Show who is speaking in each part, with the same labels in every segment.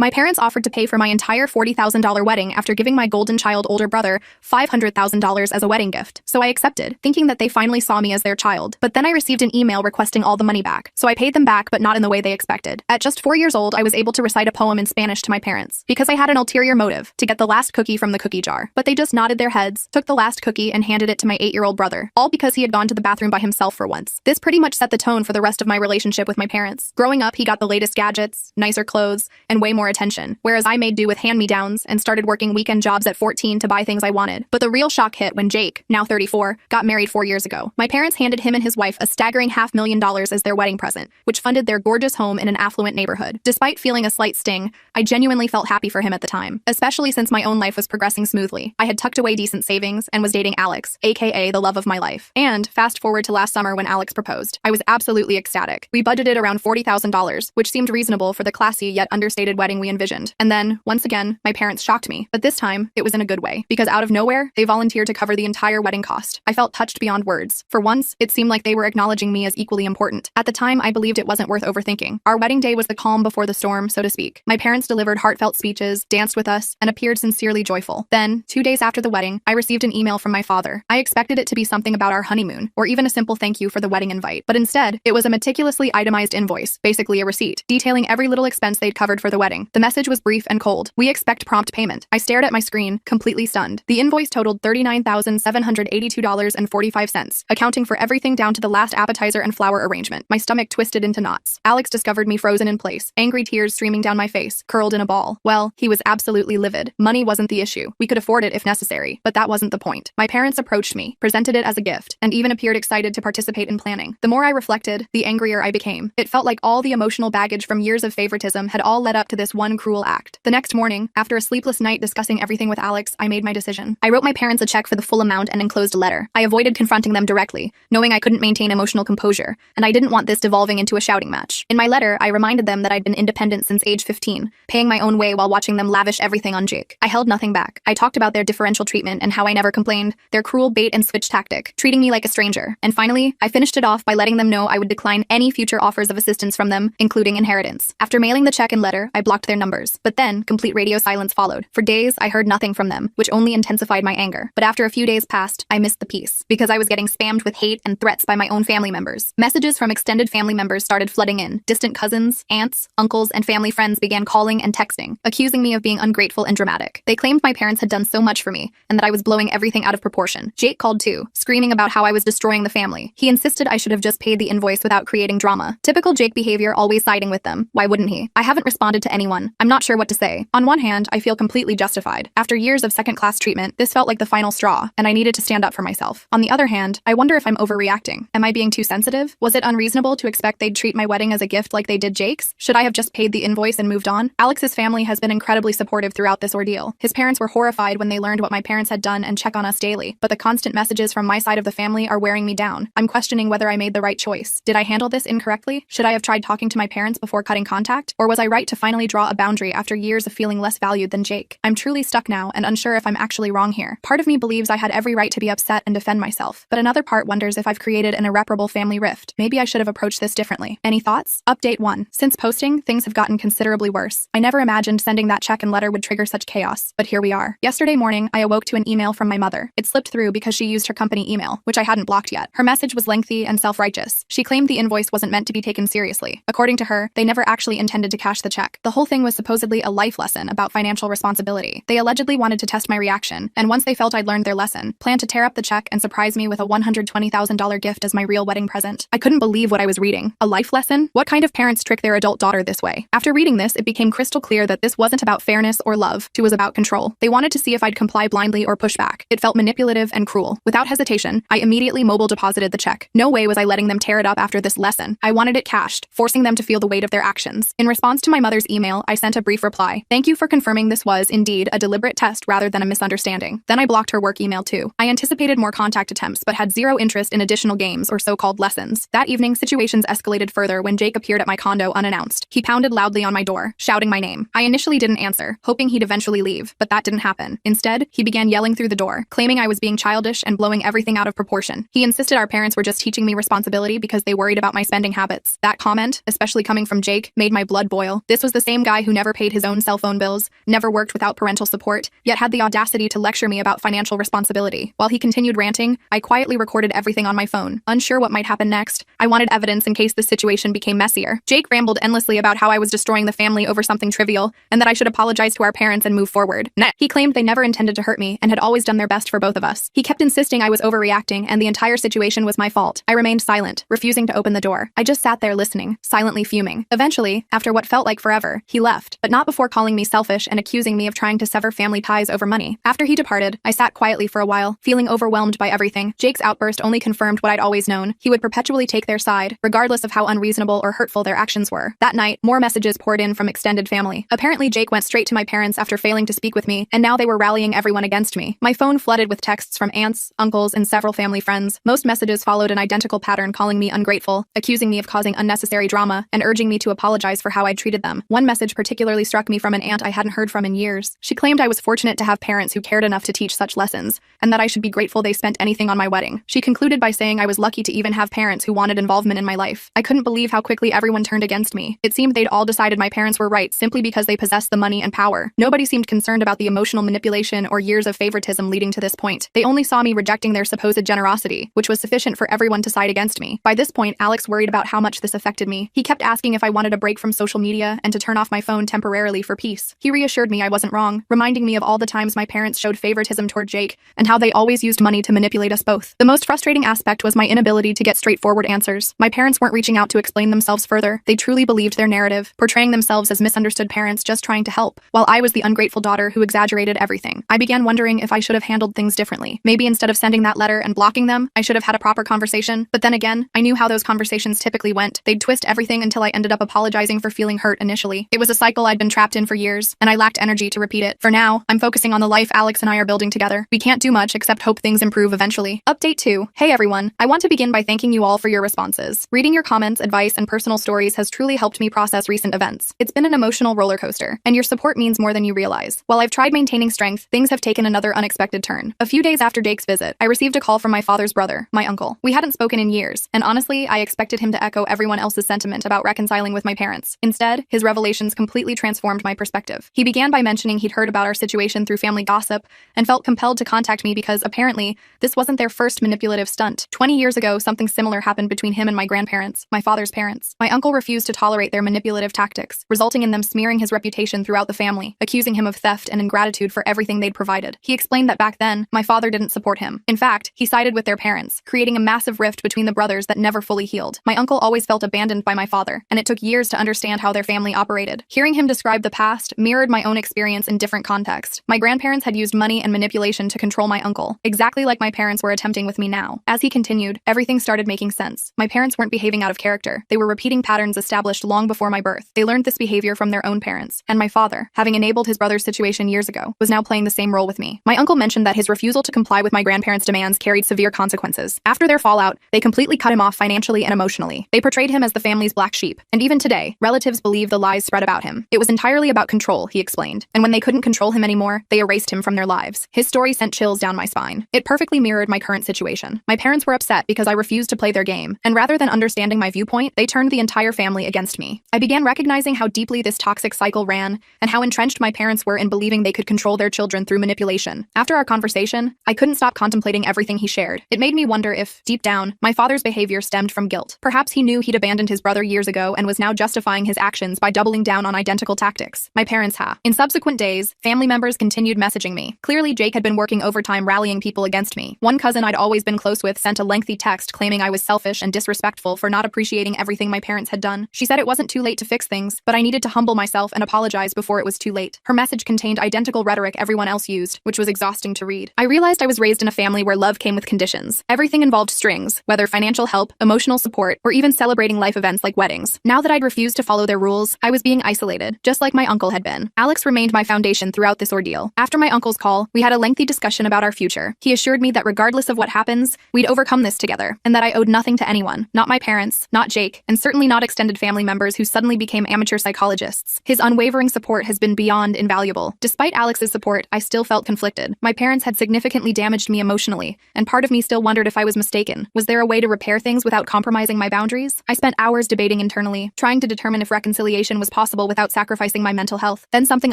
Speaker 1: My parents offered to pay for my entire $40,000 wedding after giving my golden child older brother $500,000 as a wedding gift, so I accepted, thinking that they finally saw me as their child. But then I received an email requesting all the money back, so I paid them back but not in the way they expected. At just 4 years old, I was able to recite a poem in Spanish to my parents, because I had an ulterior motive, to get the last cookie from the cookie jar. But they just nodded their heads, took the last cookie and handed it to my 8-year-old brother, all because he had gone to the bathroom by himself for once. This pretty much set the tone for the rest of my relationship with my parents. Growing up, he got the latest gadgets, nicer clothes, and way more attention, whereas I made do with hand-me-downs and started working weekend jobs at 14 to buy things I wanted. But the real shock hit when Jake, now 34, got married 4 years ago. My parents handed him and his wife a staggering $500,000 as their wedding present, which funded their gorgeous home in an affluent neighborhood. Despite feeling a slight sting, I genuinely felt happy for him at the time, especially since my own life was progressing smoothly. I had tucked away decent savings and was dating Alex, aka the love of my life. And fast forward to last summer when Alex proposed. I was absolutely ecstatic. We budgeted around $40,000, which seemed reasonable for the classy yet understated wedding we envisioned. And then, once again, my parents shocked me. But this time, it was in a good way, because out of nowhere, they volunteered to cover the entire wedding cost. I felt touched beyond words. For once, it seemed like they were acknowledging me as equally important. At the time, I believed it wasn't worth overthinking. Our wedding day was the calm before the storm, so to speak. My parents delivered heartfelt speeches, danced with us, and appeared sincerely joyful. Then, 2 days after the wedding, I received an email from my father. I expected it to be something about our honeymoon, or even a simple thank you for the wedding invite. But instead, it was a meticulously itemized invoice, basically a receipt, detailing every little expense they'd covered for the wedding. The message was brief and cold. We expect prompt payment. I stared at my screen, completely stunned. The invoice totaled $39,782.45, accounting for everything down to the last appetizer and flower arrangement. My stomach twisted into knots. Alex discovered me frozen in place, angry tears streaming down my face, curled in a ball. Well, he was absolutely livid. Money wasn't the issue. We could afford it if necessary, but that wasn't the point. My parents approached me, presented it as a gift, and even appeared excited to participate in planning. The more I reflected, the angrier I became. It felt like all the emotional baggage from years of favoritism had all led up to this one cruel act. The next morning, after a sleepless night discussing everything with Alex, I made my decision. I wrote my parents a check for the full amount and enclosed a letter. I avoided confronting them directly, knowing I couldn't maintain emotional composure, and I didn't want this devolving into a shouting match. In my letter, I reminded them that I'd been independent since age 15, paying my own way while watching them lavish everything on Jake. I held nothing back. I talked about their differential treatment and how I never complained, their cruel bait and switch tactic, treating me like a stranger. And finally, I finished it off by letting them know I would decline any future offers of assistance from them, including inheritance. After mailing the check and letter, I blocked their numbers. But then, complete radio silence followed. For days, I heard nothing from them, which only intensified my anger. But after a few days passed, I missed the peace, because I was getting spammed with hate and threats by my own family members. Messages from extended family members started flooding in. Distant cousins, aunts, uncles, and family friends began calling and texting, accusing me of being ungrateful and dramatic. They claimed my parents had done so much for me, and that I was blowing everything out of proportion. Jake called too, screaming about how I was destroying the family. He insisted I should have just paid the invoice without creating drama. Typical Jake behavior, always siding with them. Why wouldn't he? I haven't responded to anyone. I'm not sure what to say. On one hand, I feel completely justified. After years of second-class treatment, this felt like the final straw, and I needed to stand up for myself. On the other hand, I wonder if I'm overreacting. Am I being too sensitive? Was it unreasonable to expect they'd treat my wedding as a gift like they did Jake's? Should I have just paid the invoice and moved on? Alex's family has been incredibly supportive throughout this ordeal. His parents were horrified when they learned what my parents had done and check on us daily, but the constant messages from my side of the family are wearing me down. I'm questioning whether I made the right choice. Did I handle this incorrectly? Should I have tried talking to my parents before cutting contact? Or was I right to finally draw a boundary after years of feeling less valued than Jake? I'm truly stuck now and unsure if I'm actually wrong here. Part of me believes I had every right to be upset and defend myself, but another part wonders if I've created an irreparable family rift. Maybe I should have approached this differently. Any thoughts? Update 1. Since posting, things have gotten considerably worse. I never imagined sending that check and letter would trigger such chaos, but here we are. Yesterday morning, I awoke to an email from my mother. It slipped through because she used her company email, which I hadn't blocked yet. Her message was lengthy and self-righteous. She claimed the invoice wasn't meant to be taken seriously. According to her, they never actually intended to cash the check. The whole thing was supposedly a life lesson about financial responsibility. They allegedly wanted to test my reaction, and once they felt I'd learned their lesson, planned to tear up the check and surprise me with a $120,000 gift as my real wedding present. I couldn't believe what I was reading. A life lesson? What kind of parents trick their adult daughter this way? After reading this, it became crystal clear that this wasn't about fairness or love. It was about control. They wanted to see if I'd comply blindly or push back. It felt manipulative and cruel. Without hesitation, I immediately mobile deposited the check. No way was I letting them tear it up after this lesson. I wanted it cashed, forcing them to feel the weight of their actions. In response to my mother's email, I sent a brief reply. Thank you for confirming this was, indeed, a deliberate test rather than a misunderstanding. Then I blocked her work email too. I anticipated more contact attempts, but had zero interest in additional games or so-called lessons. That evening, situations escalated further when Jake appeared at my condo unannounced. He pounded loudly on my door, shouting my name. I initially didn't answer, hoping he'd eventually leave, but that didn't happen. Instead, he began yelling through the door, claiming I was being childish and blowing everything out of proportion. He insisted our parents were just teaching me responsibility because they worried about my spending habits. That comment, especially coming from Jake, made my blood boil. This was the same guy guy who never paid his own cell phone bills, never worked without parental support, yet had the audacity to lecture me about financial responsibility. While he continued ranting, I quietly recorded everything on my phone. Unsure what might happen next, I wanted evidence in case the situation became messier. Jake rambled endlessly about how I was destroying the family over something trivial, and that I should apologize to our parents and move forward. He claimed they never intended to hurt me and had always done their best for both of us. He kept insisting I was overreacting and the entire situation was my fault. I remained silent, refusing to open the door. I just sat there listening, silently fuming. Eventually, after what felt like forever, he left, but not before calling me selfish and accusing me of trying to sever family ties over money. After he departed, I sat quietly for a while, feeling overwhelmed by everything. Jake's outburst only confirmed what I'd always known. He would perpetually take their side, regardless of how unreasonable or hurtful their actions were. That night, more messages poured in from extended family. Apparently, Jake went straight to my parents after failing to speak with me, and now they were rallying everyone against me. My phone flooded with texts from aunts, uncles, and several family friends. Most messages followed an identical pattern, calling me ungrateful, accusing me of causing unnecessary drama, and urging me to apologize for how I'd treated them. One message particularly struck me from an aunt I hadn't heard from in years. She claimed I was fortunate to have parents who cared enough to teach such lessons, and that I should be grateful they spent anything on my wedding. She concluded by saying I was lucky to even have parents who wanted involvement in my life. I couldn't believe how quickly everyone turned against me. It seemed they'd all decided my parents were right simply because they possessed the money and power. Nobody seemed concerned about the emotional manipulation or years of favoritism leading to this point. They only saw me rejecting their supposed generosity, which was sufficient for everyone to side against me. By this point, Alex worried about how much this affected me. He kept asking if I wanted a break from social media and to turn off my phone temporarily for peace. He reassured me I wasn't wrong, reminding me of all the times my parents showed favoritism toward Jake and how they always used money to manipulate us both. The most frustrating aspect was my inability to get straightforward answers. My parents weren't reaching out to explain themselves further. They truly believed their narrative, portraying themselves as misunderstood parents just trying to help, while I was the ungrateful daughter who exaggerated everything. I began wondering if I should have handled things differently. Maybe instead of sending that letter and blocking them, I should have had a proper conversation. But then again, I knew how those conversations typically went. They'd twist everything until I ended up apologizing for feeling hurt initially. It was a cycle I'd been trapped in for years, and I lacked energy to repeat it. For now, I'm focusing on the life Alex and I are building together. We can't do much except hope things improve eventually. Update 2. Hey everyone, I want to begin by thanking you all for your responses. Reading your comments, advice, and personal stories has truly helped me process recent events. It's been an emotional roller coaster, and your support means more than you realize. While I've tried maintaining strength, things have taken another unexpected turn. A few days after Jake's visit, I received a call from my father's brother, my uncle. We hadn't spoken in years, and honestly, I expected him to echo everyone else's sentiment about reconciling with my parents. Instead, his revelations completely transformed my perspective. He began by mentioning he'd heard about our situation through family gossip and felt compelled to contact me because, apparently, this wasn't their first manipulative stunt. 20 years ago, something similar happened between him and my grandparents, my father's parents. My uncle refused to tolerate their manipulative tactics, resulting in them smearing his reputation throughout the family, accusing him of theft and ingratitude for everything they'd provided. He explained that back then, my father didn't support him. In fact, he sided with their parents, creating a massive rift between the brothers that never fully healed. My uncle always felt abandoned by my father, and it took years to understand how their family operated. Hearing him describe the past mirrored my own experience in different contexts. My grandparents had used money and manipulation to control my uncle, exactly like my parents were attempting with me now. As he continued, everything started making sense. My parents weren't behaving out of character. They were repeating patterns established long before my birth. They learned this behavior from their own parents, and my father, having enabled his brother's situation years ago, was now playing the same role with me. My uncle mentioned that his refusal to comply with my grandparents' demands carried severe consequences. After their fallout, they completely cut him off financially and emotionally. They portrayed him as the family's black sheep, and even today, relatives believe the lies spread about him. It was entirely about control, he explained, and when they couldn't control him anymore, they erased him from their lives. His story sent chills down my spine. It perfectly mirrored my current situation. My parents were upset because I refused to play their game, and rather than understanding my viewpoint, they turned the entire family against me. I began recognizing how deeply this toxic cycle ran, and how entrenched my parents were in believing they could control their children through manipulation. After our conversation, I couldn't stop contemplating everything he shared. It made me wonder if, deep down, my father's behavior stemmed from guilt. Perhaps he knew he'd abandoned his brother years ago and was now justifying his actions by doubling down on identical tactics. My parents ha. In subsequent days, family members continued messaging me. Clearly, Jake had been working overtime rallying people against me. One cousin I'd always been close with sent a lengthy text claiming I was selfish and disrespectful for not appreciating everything my parents had done. She said it wasn't too late to fix things, but I needed to humble myself and apologize before it was too late. Her message contained identical rhetoric everyone else used, which was exhausting to read. I realized I was raised in a family where love came with conditions. Everything involved strings, whether financial help, emotional support, or even celebrating life events like weddings. Now that I'd refused to follow their rules, I was being isolated, just like my uncle had been. Alex remained my foundation throughout this ordeal. After my uncle's call, we had a lengthy discussion about our future. He assured me that regardless of what happens, we'd overcome this together, and that I owed nothing to anyone, not my parents, not Jake, and certainly not extended family members who suddenly became amateur psychologists. His unwavering support has been beyond invaluable. Despite Alex's support, I still felt conflicted. My parents had significantly damaged me emotionally, and part of me still wondered if I was mistaken. Was there a way to repair things without compromising my boundaries? I spent hours debating internally, trying to determine if reconciliation was possible possible without sacrificing my mental health. Then something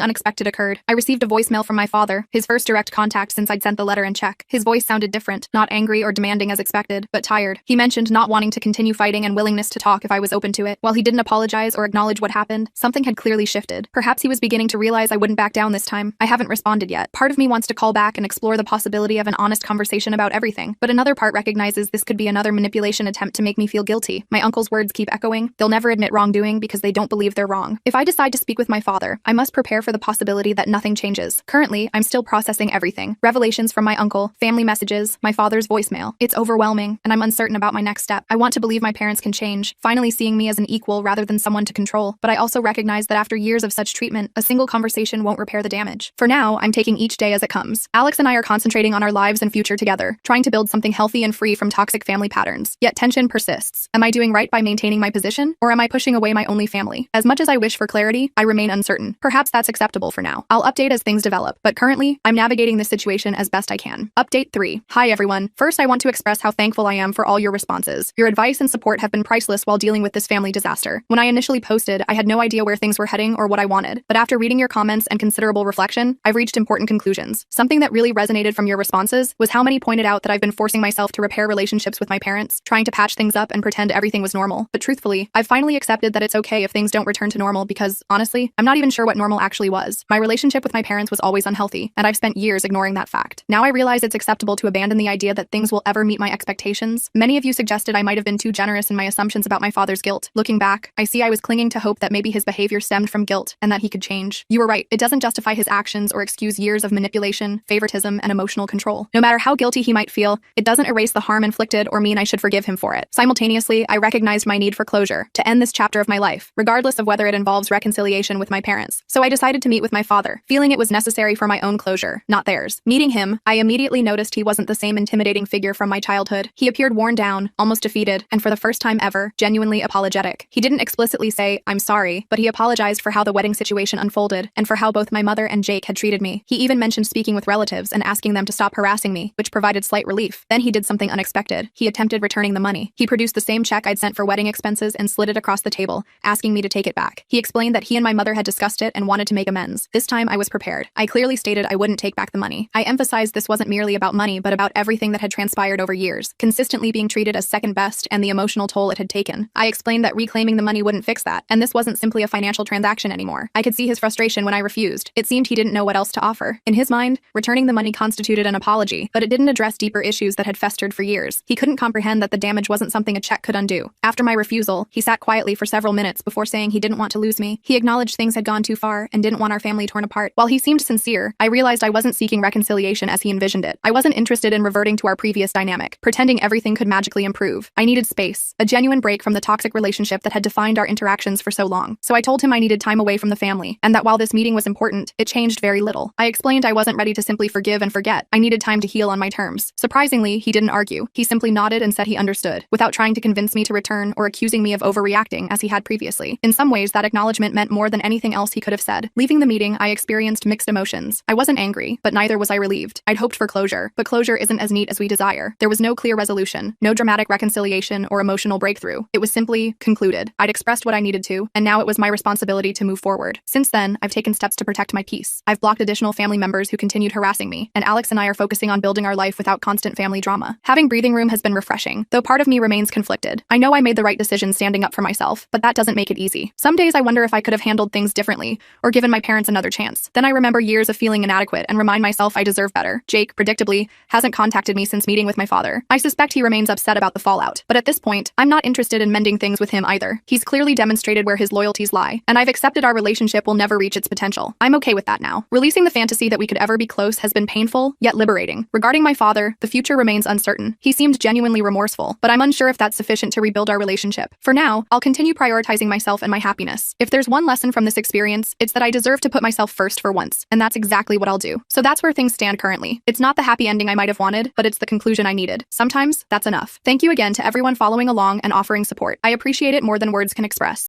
Speaker 1: unexpected occurred. I received a voicemail from my father, his first direct contact since I'd sent the letter and check. His voice sounded different, not angry or demanding as expected, but tired. He mentioned not wanting to continue fighting and willingness to talk if I was open to it. While he didn't apologize or acknowledge what happened, something had clearly shifted. Perhaps he was beginning to realize I wouldn't back down this time. I haven't responded yet. Part of me wants to call back and explore the possibility of an honest conversation about everything, but another part recognizes this could be another manipulation attempt to make me feel guilty. My uncle's words keep echoing. They'll never admit wrongdoing because they don't believe they're wrong. If I decide to speak with my father, I must prepare for the possibility that nothing changes. Currently, I'm still processing everything. Revelations from my uncle, family messages, my father's voicemail. It's overwhelming, and I'm uncertain about my next step. I want to believe my parents can change, finally seeing me as an equal rather than someone to control, but I also recognize that after years of such treatment, a single conversation won't repair the damage. For now, I'm taking each day as it comes. Alex and I are concentrating on our lives and future together, trying to build something healthy and free from toxic family patterns. Yet tension persists. Am I doing right by maintaining my position, or am I pushing away my only family? As much as I wish for clarity, I remain uncertain. Perhaps that's acceptable for now. I'll update as things develop, but currently, I'm navigating this situation as best I can. Update 3. Hi everyone. First, I want to express how thankful I am for all your responses. Your advice and support have been priceless while dealing with this family disaster. When I initially posted, I had no idea where things were heading or what I wanted, but after reading your comments and considerable reflection, I've reached important conclusions. Something that really resonated from your responses was how many pointed out that I've been forcing myself to repair relationships with my parents, trying to patch things up and pretend everything was normal. But truthfully, I've finally accepted that it's okay if things don't return to normal because, honestly, I'm not even sure what normal actually was. My relationship with my parents was always unhealthy, and I've spent years ignoring that fact. Now I realize it's acceptable to abandon the idea that things will ever meet my expectations. Many of you suggested I might have been too generous in my assumptions about my father's guilt. Looking back, I see I was clinging to hope that maybe his behavior stemmed from guilt and that he could change. You were right. It doesn't justify his actions or excuse years of manipulation, favoritism, and emotional control. No matter how guilty he might feel, it doesn't erase the harm inflicted or mean I should forgive him for it. Simultaneously, I recognized my need for closure, to end this chapter of my life, regardless of whether it involves reconciliation with my parents. So I decided to meet with my father, feeling it was necessary for my own closure, not theirs. Meeting him, I immediately noticed he wasn't the same intimidating figure from my childhood. He appeared worn down, almost defeated, and for the first time ever, genuinely apologetic. He didn't explicitly say, "I'm sorry," but he apologized for how the wedding situation unfolded and for how both my mother and Jake had treated me. He even mentioned speaking with relatives and asking them to stop harassing me, which provided slight relief. Then he did something unexpected. He attempted returning the money. He produced the same check I'd sent for wedding expenses and slid it across the table, asking me to take it back. He explained that he and my mother had discussed it and wanted to make amends. This time I was prepared. I clearly stated I wouldn't take back the money. I emphasized this wasn't merely about money, but about everything that had transpired over years, consistently being treated as second best and the emotional toll it had taken. I explained that reclaiming the money wouldn't fix that, and this wasn't simply a financial transaction anymore. I could see his frustration when I refused. It seemed he didn't know what else to offer. In his mind, returning the money constituted an apology, but it didn't address deeper issues that had festered for years. He couldn't comprehend that the damage wasn't something a check could undo. After my refusal, he sat quietly for several minutes before saying he didn't want to lose me. He acknowledged things had gone too far and didn't want our family torn apart. While he seemed sincere, I realized I wasn't seeking reconciliation as he envisioned it. I wasn't interested in reverting to our previous dynamic, pretending everything could magically improve. I needed space, a genuine break from the toxic relationship that had defined our interactions for so long. So I told him I needed time away from the family, and that while this meeting was important, it changed very little. I explained I wasn't ready to simply forgive and forget. I needed time to heal on my terms. Surprisingly, he didn't argue. He simply nodded and said he understood, without trying to convince me to return or accusing me of overreacting as he had previously. In some ways, that acknowledgement meant more than anything else he could have said. Leaving the meeting, I experienced mixed emotions. I wasn't angry, but neither was I relieved. I'd hoped for closure, but closure isn't as neat as we desire. There was no clear resolution, no dramatic reconciliation or emotional breakthrough. It was simply concluded. I'd expressed what I needed to, and now it was my responsibility to move forward. Since then, I've taken steps to protect my peace. I've blocked additional family members who continued harassing me, and Alex and I are focusing on building our life without constant family drama. Having breathing room has been refreshing, though part of me remains conflicted. I know I made the right decision standing up for myself, but that doesn't make it easy. Some days I wonder if I could have handled things differently, or given my parents another chance. Then I remember years of feeling inadequate and remind myself I deserve better. Jake, predictably, hasn't contacted me since meeting with my father. I suspect he remains upset about the fallout, but at this point, I'm not interested in mending things with him either. He's clearly demonstrated where his loyalties lie, and I've accepted our relationship will never reach its potential. I'm okay with that now. Releasing the fantasy that we could ever be close has been painful, yet liberating. Regarding my father, the future remains uncertain. He seemed genuinely remorseful, but I'm unsure if that's sufficient to rebuild our relationship. For now, I'll continue prioritizing myself and my happiness. If there's one lesson from this experience, it's that I deserve to put myself first for once, and that's exactly what I'll do. So that's where things stand currently. It's not the happy ending I might have wanted, but it's the conclusion I needed. Sometimes, that's enough. Thank you again to everyone following along and offering support. I appreciate it more than words can express.